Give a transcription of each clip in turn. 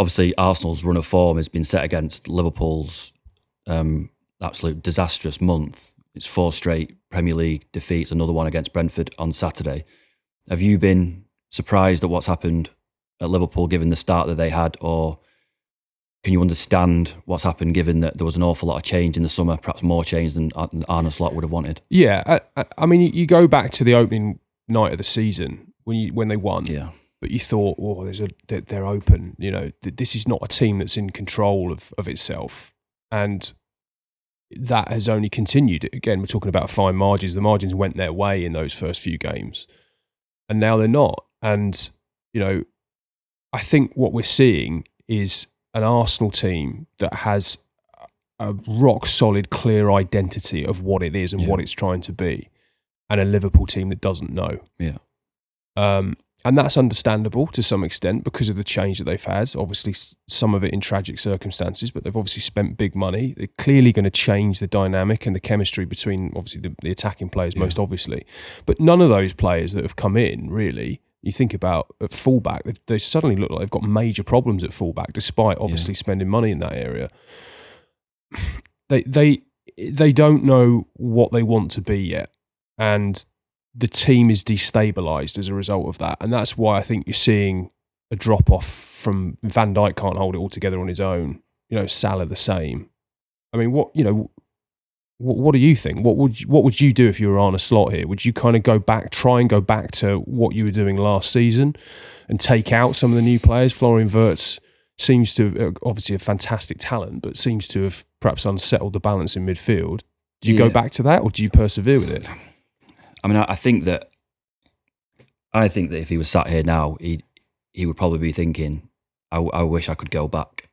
obviously Arsenal's run of form has been set against Liverpool's absolute disastrous month. It's 4 straight Premier League defeats, another one against Brentford on Saturday. Have you been surprised at what's happened at Liverpool given the start that they had, or can you understand what's happened given that there was an awful lot of change in the summer, perhaps more change than Arne Slot would have wanted? Yeah, I mean, you go back to the opening night of the season when they won, but you thought, oh, they're open. You know, this is not a team that's in control of itself, and that has only continued. Again, we're talking about fine margins. The margins went their way in those first few games, and now they're not. And you know, I think what we're seeing is an Arsenal team that has a rock solid, clear identity of what it is and what it's trying to be, and a Liverpool team that doesn't know. Yeah. And that's understandable to some extent because of the change that they've had. Obviously, some of it in tragic circumstances, but they've obviously spent big money. They're clearly going to change the dynamic and the chemistry between, obviously, the attacking players, most obviously. But none of those players that have come in, really, you think about at fullback, they suddenly look like they've got major problems at fullback, despite obviously spending money in that area. They don't know what they want to be yet, and the team is destabilised as a result of that, and that's why I think you're seeing a drop off from Van Dijk can't hold it all together on his own. You know, Salah the same. I mean, what do you think? What would you do if you were Arne Slot here? Would you kind of try and go back to what you were doing last season and take out some of the new players? Florian Wirtz seems to obviously a fantastic talent, but seems to have perhaps unsettled the balance in midfield. Do you go back to that, or do you persevere with it? I mean, I think that if he was sat here now, he would probably be thinking, I wish I could go back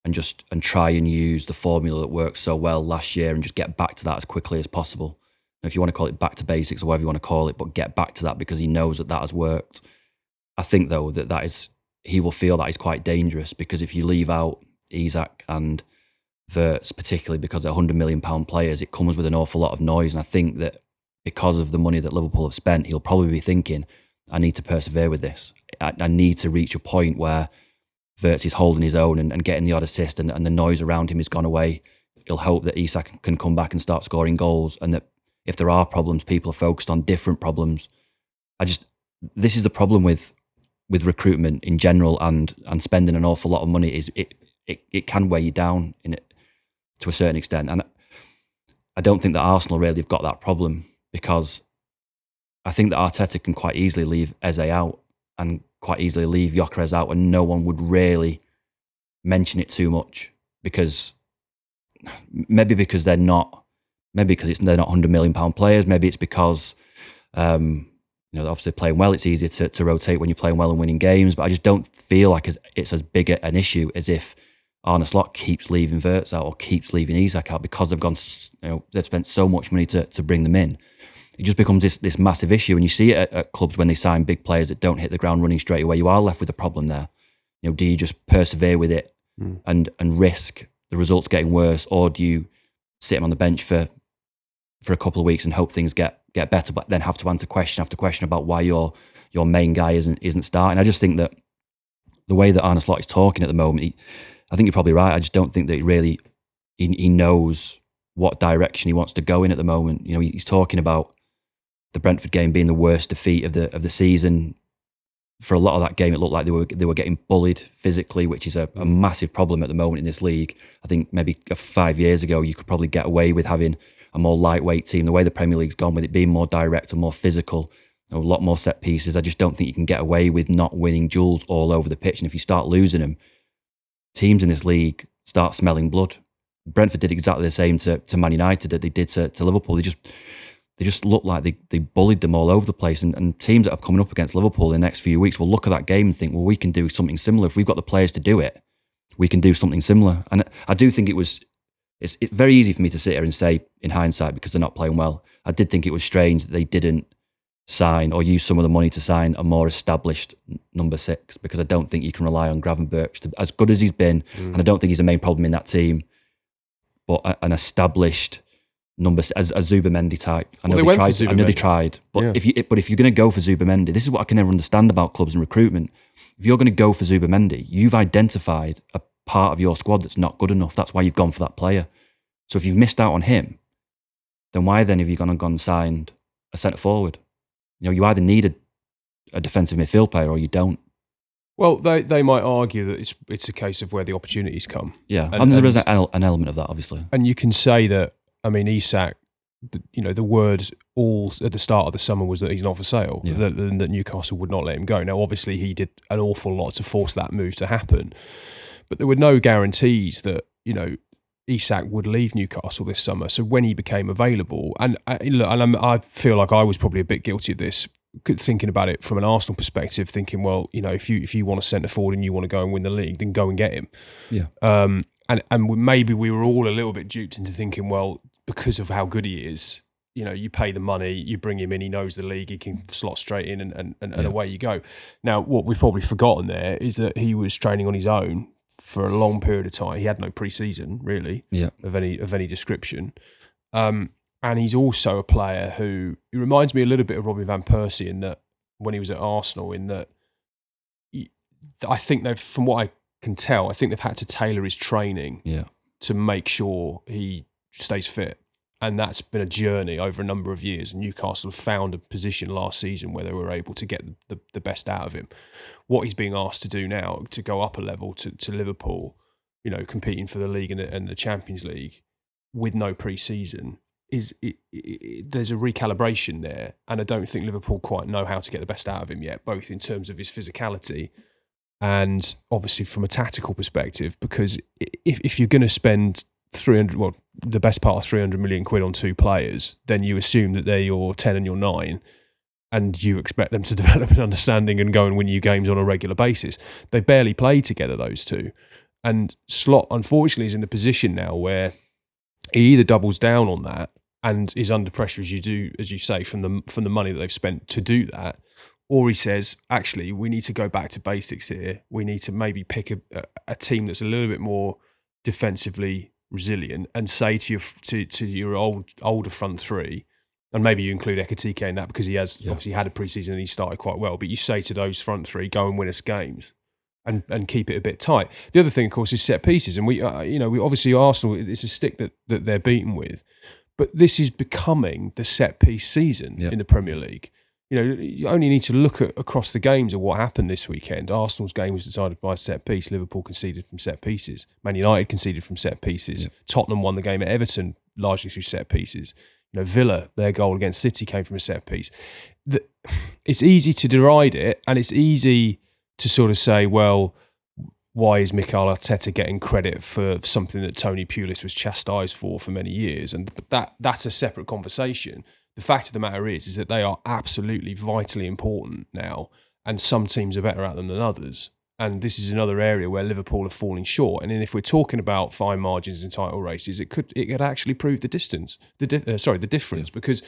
and try and use the formula that worked so well last year and just get back to that as quickly as possible. And if you want to call it back to basics or whatever you want to call it, but get back to that because he knows that has worked. I think though he will feel that is quite dangerous, because if you leave out Isak and Wirtz, particularly because they're £100 million players, it comes with an awful lot of noise. And I think that because of the money that Liverpool have spent, he'll probably be thinking, I need to persevere with this. I need to reach a point where Wirtz is holding his own and getting the odd assist, and the noise around him has gone away. He'll hope that Isak can come back and start scoring goals, and that if there are problems, people are focused on different problems. This is the problem with recruitment in general and spending an awful lot of money, is it can weigh you down in it to a certain extent. And I don't think that Arsenal really have got that problem, because I think that Arteta can quite easily leave Eze out and quite easily leave Gyökeres out, and no one would really mention it too much, because they're not £100 million players. Maybe it's because obviously playing well, it's easier to rotate when you're playing well and winning games. But I just don't feel like it's as big an issue as if Arne Slot keeps leaving Wirtz out or keeps leaving Isak out, because they've spent so much money to bring them in. It just becomes this massive issue, and you see it at clubs when they sign big players that don't hit the ground running straight away. You are left with a problem there. Do you just persevere with it and risk the results getting worse, or do you sit him on the bench for a couple of weeks and hope things get better, but then have to answer question after question about why your main guy isn't starting? I just think that the way that Arne Slot is talking at the moment, I think you're probably right. I just don't think that he knows what direction he wants to go in at the moment. He's talking about the Brentford game being the worst defeat of the season. For a lot of that game, it looked like they were getting bullied physically, which is a massive problem at the moment in this league. I think maybe 5 years ago, you could probably get away with having a more lightweight team. The way the Premier League's gone, with it being more direct and more physical, a lot more set pieces, I just don't think you can get away with not winning duels all over the pitch. And if you start losing them, teams in this league start smelling blood. Brentford did exactly the same to Man United that they did to Liverpool. They just looked like they bullied them all over the place. And teams that are coming up against Liverpool in the next few weeks will look at that game and think, well, we can do something similar. If we've got the players to do it, we can do something similar. And I do think it's very easy for me to sit here and say in hindsight, because they're not playing well. I did think it was strange that they didn't sign or use some of the money to sign a more established number 6, because I don't think you can rely on Gravenberch to, as good as he's been, and I don't think he's the main problem in that team, but an established as a Zubamendi type. I know Well, they they went tried. for I know they Zubamendi. tried. But Yeah. if you're going to go for Zubamendi, this is what I can never understand about clubs and recruitment. If you're going to go for Zubamendi, you've identified a part of your squad that's not good enough. That's why you've gone for that player. So if you've missed out on him, then why then have you gone and signed a centre forward? You know, you either need a defensive midfield player or you don't. Well, they might argue that it's a case of where the opportunities come. Yeah, And there is an element of that, obviously. And you can say that, I mean, Isak, the word all at the start of the summer was that he's not for sale, Yeah. that Newcastle would not let him go. Now, obviously, he did an awful lot to force that move to happen, but there were no guarantees that, Isak would leave Newcastle this summer. So when he became available, and I feel like I was probably a bit guilty of this, thinking about it from an Arsenal perspective, thinking, well, if you want a centre forward and you want to go and win the league, then go and get him. Yeah. And maybe we were all a little bit duped into thinking, well, because of how good he is, you pay the money, you bring him in, he knows the league, he can slot straight in, and away you go. Now, what we've probably forgotten there is that he was training on his own for a long period of time. He had no pre-season, really, of any description. And he's also a player who reminds me a little bit of Robin van Persie in that when he was at Arsenal, in that I think from what I can tell, I think they've had to tailor his training to make sure he stays fit. And that's been a journey over a number of years. And Newcastle have found a position last season where they were able to get the best out of him. What he's being asked to do now, to go up a level to Liverpool, competing for the league and the Champions League with no pre-season, there's a recalibration there. And I don't think Liverpool quite know how to get the best out of him yet, both in terms of his physicality and obviously from a tactical perspective, because if you're going to spend the best part of 300 million quid on two players, then you assume that they're your 10 and your 9, and you expect them to develop an understanding and go and win you games on a regular basis. They barely play together, those two. And Slot, unfortunately, is in a position now where he either doubles down on that and is under pressure, as you say, from the money that they've spent to do that, or he says, actually, we need to go back to basics here. We need to maybe pick a team that's a little bit more defensively resilient and say to your older front three, and maybe you include Ekitike in that because he has obviously had a pre-season and he started quite well, but you say to those front three, go and win us games and keep it a bit tight. The other thing, of course, is set pieces, and we obviously Arsenal, it's a stick that they're beaten with, but this is becoming the set piece season in the Premier League. You only need to look at across the games of what happened this weekend. Arsenal's game was decided by a set piece. Liverpool conceded from set pieces. Man United conceded from set pieces. Tottenham won the game at Everton largely through set pieces. Villa, their goal against City came from a set piece. It's easy to deride it, and it's easy to sort of say, well, why is Mikel Arteta getting credit for something that Tony Pulis was chastised for many years? But that's a separate conversation. The fact of the matter is that they are absolutely vitally important now, and some teams are better at them than others. And this is another area where Liverpool are falling short. And then if we're talking about fine margins in title races, it could actually prove the difference. Because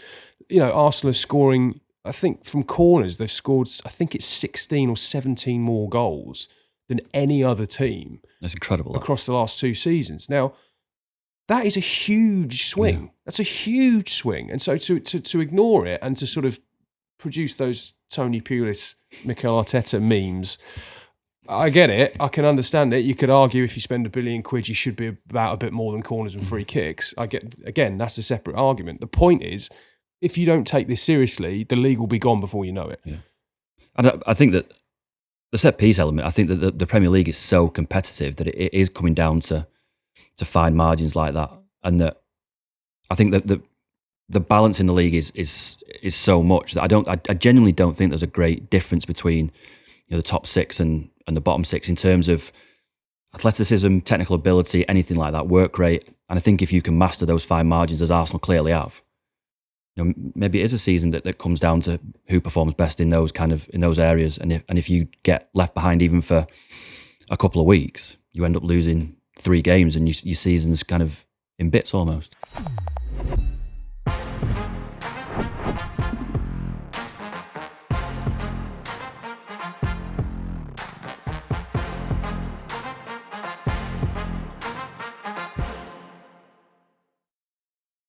Arsenal are scoring, I think from corners they've scored, I think it's 16 or 17 more goals than any other team. That's incredible across the last 2 seasons. Now, that is a huge swing. Yeah. That's a huge swing. And so to ignore it and to sort of produce those Tony Pulis, Mikel Arteta memes, I get it. I can understand it. You could argue if you spend £1 billion, you should be about a bit more than corners and free kicks. Again, that's a separate argument. The point is, if you don't take this seriously, the league will be gone before you know it. Yeah. And I think that the set piece element, I think that the Premier League is so competitive that it is coming down to fine margins like that, and that I think that the balance in the league is so much that I genuinely don't think there's a great difference between the top 6 and the bottom 6 in terms of athleticism, technical ability, anything like that, work rate. And I think if you can master those fine margins, as Arsenal clearly have, maybe it is a season that comes down to who performs best in those areas. And if you get left behind even for a couple of weeks, you end up losing 3 games and your season's kind of in bits almost.